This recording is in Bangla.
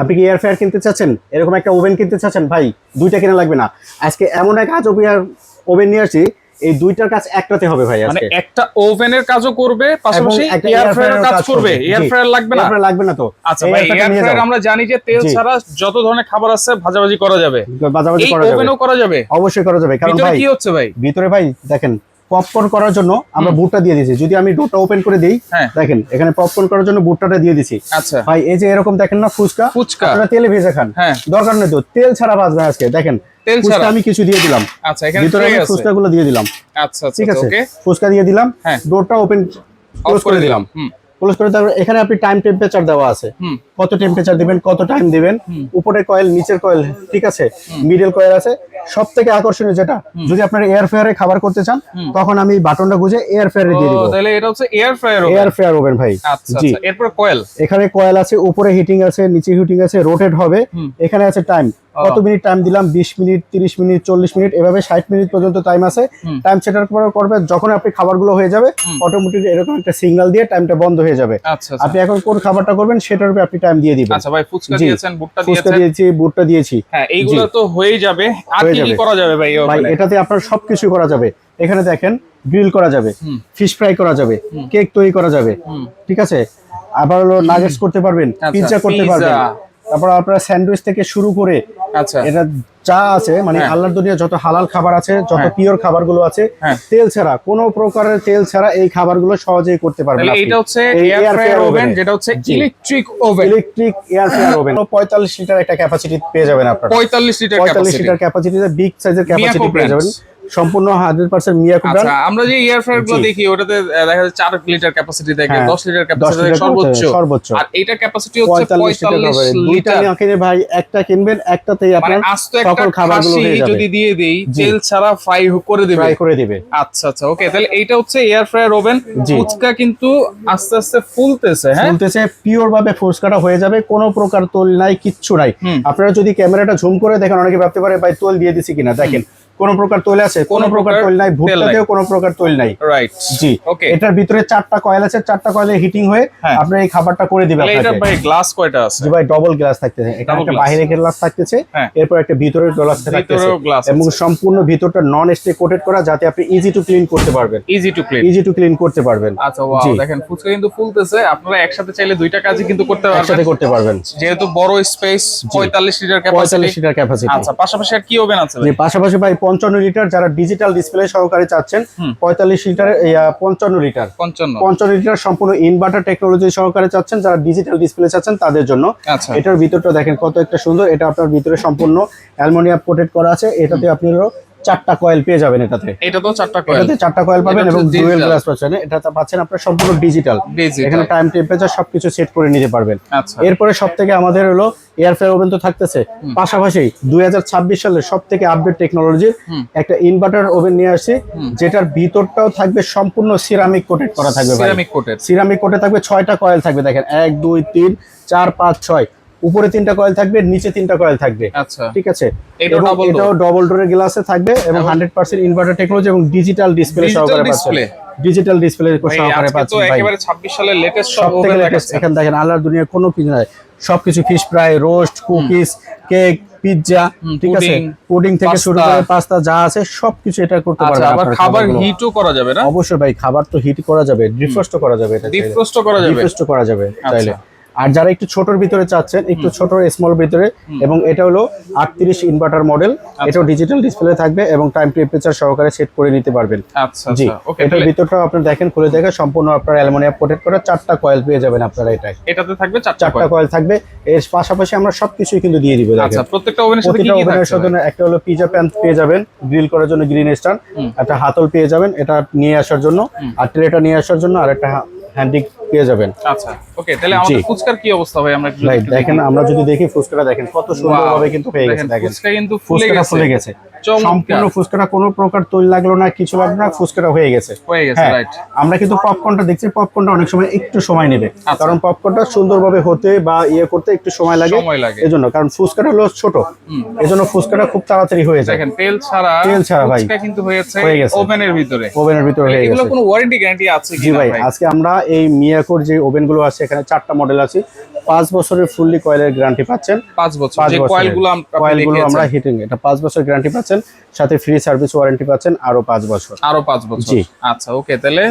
আপনি কি এয়ার ফ্রায়ার কিনতে চাচ্ছেন, এরকম একটা ওভেন কিনতে চাচ্ছেন ভাই? দুইটা কেনা লাগবে না, আজকে এমন এক আজব ওভেন নিয়ে আসছি, এই দুইটার কাজ একটাতে হবে ভাই। মানে আজকে একটা ওভেনের কাজও করবে, পাশাপাশি এয়ার ফ্রায়ারের কাজ করবে। এয়ার ফ্রায়ার লাগবে না? লাগবে না তো। আচ্ছা ভাই, এয়ার ফ্রায়ার আমরা জানি যে তেল ছাড়া যত ধরনের খাবার আছে ভাজাভাজি করা যাবে, ভাজাভাজি করা যাবে, ওভেনও করা যাবে, অবশ্যই করা যাবে। কারণ ভাই কি হচ্ছে ভাই ভিতরে ভাই দেখেন, পপকর্ন করার জন্য আমরা বুটটা দিয়ে দিয়েছি। যদি আমি ডোরটা ওপেন করে দিই, দেখেন এখানে পপকর্ন করার জন্য বুটটা দিয়ে দিয়েছি। আচ্ছা ভাই এই যে এরকম দেখেন না ফুচকা, আপনারা তেলে ভেজে খান, দরকার নেই তো তেল ছাড়া ভাজবে আজকে। দেখেন তেল ছাড়া আমি কিছু দিয়ে দিলাম। আচ্ছা, এখানে ভিতরে আমি ফুচকাগুলো দিয়ে দিলাম। আচ্ছা ঠিক আছে, ফুচকা দিয়ে দিলাম, ডোরটা ওপেন ক্লোজ করে দিলাম। ক্লোজ করে তারপর এখানে আপনি টাইম টেম্পারেচার দেওয়া আছে, কত টেম্পারেচার দিবেন, কত টাইম দিবেন, উপরে কয়েল নিচের কয়েল, ঠিক আছে, মিডল কয়েল আছে। সব থেকে আকর্ষণীয় যেটা, যদি আপনারা এয়ার ফ্রায়ারে খাবার করতে চান, তখন আমি বাটনটা গুঁজে এয়ার ফ্রায়ারে দিয়ে দিব। তাহলে এটা হচ্ছে air fryer oven. Air fryer oven ভাই। আচ্ছা আচ্ছা, এরপর কয়েল, এখানে কয়েল আছে, উপরে হিটিং আছে, নিচে হিটিং আছে, রোটেট হবে। এখানে আছে টাইম, কত মিনিট টাইম দিলাম, 20 মিনিট, 30 মিনিট, 40 মিনিট, এভাবে 60 মিনিট পর্যন্ত টাইম আছে। টাইম সেট করবে, যখন আপনি খাবারগুলো হয়ে যাবে অটোমেটিক এরকম একটা সিগন্যাল দিয়ে টাইমটা বন্ধ হয়ে যাবে। আপনি এখন কোন খাবারটা করবেন সেটার উপরে আপনি টাইম দিয়ে দিবেন। আচ্ছা ভাই, ফুচকা দিয়েছেন, বুটটা দিয়েছেন, ফুচকা দিয়েছি, বুটটা দিয়েছি, হ্যাঁ এইগুলো তো হয়ে যাবে। আর কি করা যাবে ভাই? ভাই এটাতে আপনার সবকিছু করা যাবে। এখানে দেখেন গ্রিল করা যাবে, ফিশ ফ্রাই করা যাবে, কেক তৈরি করা যাবে, ঠিক আছে, আবার হলো নাগেটস করতে পারবেন, পিৎজা করতে পারবেন, তারপর আপনারা স্যান্ডউইচ থেকে শুরু করে এটা যা আছে, মানে আল্লাহর দুনিয়া যত হালাল খাবার আছে, যত পিওর খাবারগুলো আছে, তেল ছাড়া, কোনো প্রকারের তেল ছাড়া এই খাবারগুলো সহজেই করতে পারবেন। এটা হচ্ছে এয়ার ফ্রায়ার ওভেন, যেটা হচ্ছে electric oven, electric air fryer oven. 45 litre একটা ক্যাপাসিটি পেয়ে যাবেন আপনারা। 45 লিটার ক্যাপাসিটিতে বিগ সাইজের ক্যাপাসিটি পেয়ে যাবেন, সম্পূর্ণ 100% মিয়াকো ব্র্যান্ড। আচ্ছা, আমরা যে এয়ার ফ্রায়ার গুলো দেখি ওটাতে দেখা যাচ্ছে 4 লিটার ক্যাপাসিটি থাকে, 10 লিটার ক্যাপাসিটি থাকে সর্বোচ্চ, আর এইটা ক্যাপাসিটি হচ্ছে 45 লিটার। কিনে ভাই একটা কিনবেন, একটাতেই আপনার সকল খাবারগুলো হয়ে যাবে। যদি দিয়ে দেই, তেল ছাড়া ফ্রাই করে দিবে। আচ্ছা আচ্ছা, ওকে, তাহলে এইটা হচ্ছে এয়ার ফ্রায়ার ওভেন। ফুচকা কিন্তু আস্তে আস্তে ফুলতেছে, ফুলতেছে, পিওর ভাবে ফুচকাটা হয়ে যাবে, কোনো প্রকার তোল নাই, কিচ্ছু নাই। আপনারা যদি ক্যামেরাটা জুম করে দেখেন, অনেকে ভাবতে পারে ভাই তোল দিয়ে দিছি কিনা। দেখেন কোন প্রকার তৈল আছে, কোন প্রকার তৈল নাই, ভুট্টাতেও কোন প্রকার তৈল নাই। রাইট, জি, ওকে। এটার ভিতরে 4টা কয়েল আছে, 4টা কয়েলে হিটিং হয়ে আপনার এই খাবারটা করে দিবে আপনাকে। এটা ভাই গ্লাস কয়টা আছে? জি ভাই, ডাবল গ্লাস থাকতেছে, এখানে একটা বাইরে গ্লাস থাকতেছে, এরপর একটা ভিতরের গ্লাস থাকতেছে, এবং সম্পূর্ণ ভিতরটা নন স্টে কোটেড করা, যাতে আপনি ইজি টু ক্লিন করতে পারবেন। ইজি টু ক্লিন করতে পারবেন। আচ্ছা, ওয়াও, দেখেন ফুচকা কিন্তু ফুলতেছে। আপনারা একসাথে চাইলে দুইটা কাজই কিন্তু করতে পারবেন, যেহেতু বড় স্পেস, 45 লিটার ক্যাপাসিটি। আচ্ছা, পাশাপাশি আর কি ওভেন আছে? জি, পাশাপাশি ভাই 55 লিটার, যারা ডিজিটাল ডিসপ্লে সহকারে চাচ্ছেন, 45 লিটার, 55 লিটার সম্পূর্ণ ইনভার্টার টেকনোলজি সহকারে চাচ্ছেন, যারা ডিজিটাল ডিসপ্লে চাচ্ছেন তাদের জন্য। এটার ভিতরটা দেখেন কত একটা সুন্দর, এটা আপনার ভিতরে সম্পূর্ণ অ্যালুমিনিয়াম কোটেড করা আছে। এটাতে আপনি 4টা কয়েল পেয়ে যাবেন। এটাতে 4টা কয়েল পাবেন এবং ডুয়াল গ্লাস পাচ্ছেন। এটাতে পাচ্ছেন আপনার সম্পূর্ণ ডিজিটাল, এখানে টাইম টেম্পারেচার সবকিছু সেট করে নিতে পারবেন। এরপরে সবথেকে আমাদের হলো এয়ার ফ্রায়ার ওভেন তো থাকতেছে, পাশাপাশি 2026 সালের সবথেকে আপডেট টেকনোলজির একটা ইনভার্টার ওভেন নিয়ে আসছি, যেটার ভিতরটাও থাকবে সম্পূর্ণ সিরামিক কোটেড করা থাকবে। সিরামিক কোটেড থাকবে, 6টা কয়েল থাকবে। দেখেন 1 2 3 4 5 6, উপরে 3টা কয়েল থাকবে, নিচে 3টা কয়েল থাকবে। আচ্ছা, ঠিক আছে, এটাও ডাবল ডোরের গ্লাসে থাকবে এবং 100% ইনভার্টার টেকনোলজি এবং ডিজিটাল ডিসপ্লে সহকারে পাচ্ছেন। ডিজিটাল ডিসপ্লে সহকারে পাচ্ছেন ভাই, একেবারে 26 সালের লেটেস্ট সব থেকে লেটেস্ট। এখানে দেখেন আল্লাহর দুনিয়ার কোনো কিছু নাই, সবকিছু fish fry, roast, cookies, cake, pizza, ঠিক আছে, পুডিং থেকে শুরু করে পাস্তা যা আছে সবকিছু এটা করতে পারবেন। আবার খাবার হিটও করা যাবে না? অবশ্যই ভাই, খাবার তো হিট করা যাবে, ডিফ্রস্টও করা যাবে, এটা ডিফ্রস্টও করা যাবে চাইলে। আর যারা একটু ছোটর ভিতরে চাচ্ছেন, একটু ছোট স্মল ভিতরে, এবং এটা হলো 38 ইনভার্টার মডেল, এটাও ডিজিটাল ডিসপ্লে থাকবে এবং টাইম টেম্পারেচার সহকারে সেট করে নিতে পারবেন। আচ্ছা, জি, ওকে। এটার ভিতরটাও আপনি দেখেন, খুলে দেখেন, সম্পূর্ণ আপনার অ্যালুমিনিয়াম কোটেড করা 4টা কয়েল পেয়ে যাবেন আপনারা। এটাতে থাকবে 4টা কয়েল থাকবে। এর পাশাপাশি আমরা সবকিছুই কিন্তু দিয়ে দিব। আচ্ছা, প্রত্যেকটা ওভেনের সাথে একটা হলো পিজা প্যান পেয়ে যাবেন, গ্রিল করার জন্য গ্রিন স্ট্যান্ড, একটা হাতল পেয়ে যাবেন এটা নিয়ে আসার জন্য, আর ট্রেটা নিয়ে আসার জন্য, আর একটা হ্যান্ডি পেয়ে যাবেন। আচ্ছা, ওকে, তাহলে আমাদের ফুচকার কি অবস্থা ভাই? আমরা দেখেন, আমরা যদি দেখি ফুচকাটা দেখেন কত সুন্দরভাবে কিন্তু হয়ে গেছে। দেখেন ফুচকা কিন্তু ফুলে গেছে, সম্পূর্ণ ফুচকাটা কোনো প্রকার তৈল লাগলো না, কিছু লাগলো না, ফুচকাটা হয়ে গেছে। রাইট। আমরা কিন্তু পপকর্নটা দেখছি, পপকর্নটা অনেক সময় একটু সময় নেবে, কারণ পপকর্নটা সুন্দরভাবে হতে বা করতে একটু সময় লাগে, এজন্য। কারণ ফুচকাটা হলো ছোট, এজন্য ফুচকাটা খুব তাড়াতাড়ি হয়ে যায়। দেখেন তেল ছাড়া ভাই ফুচকা কিন্তু হয়ে গেছে ওভেনের ভিতরে হয়ে গেছে। এগুলো কোনো ওয়ারেন্টি গ্যারান্টি আছে কি? জি ভাই, আজকে আমরা এই মিয়াকোর যে ওভেনগুলো আছে, এখানে 4টা মডেল আছে, 5 বছরের ফুললি কয়েলের গ্যারান্টি পাচ্ছেন। 5 বছর যে কয়েলগুলো আমরা হিটিং, এটা 5 বছর গ্যারান্টি পাচ্ছেন, সাথে ফ্রি সার্ভিস ওয়ারেন্টি পাচ্ছেন আরো 5 বছর। আরো 5 বছর, জি। আচ্ছা ওকে, তাহলে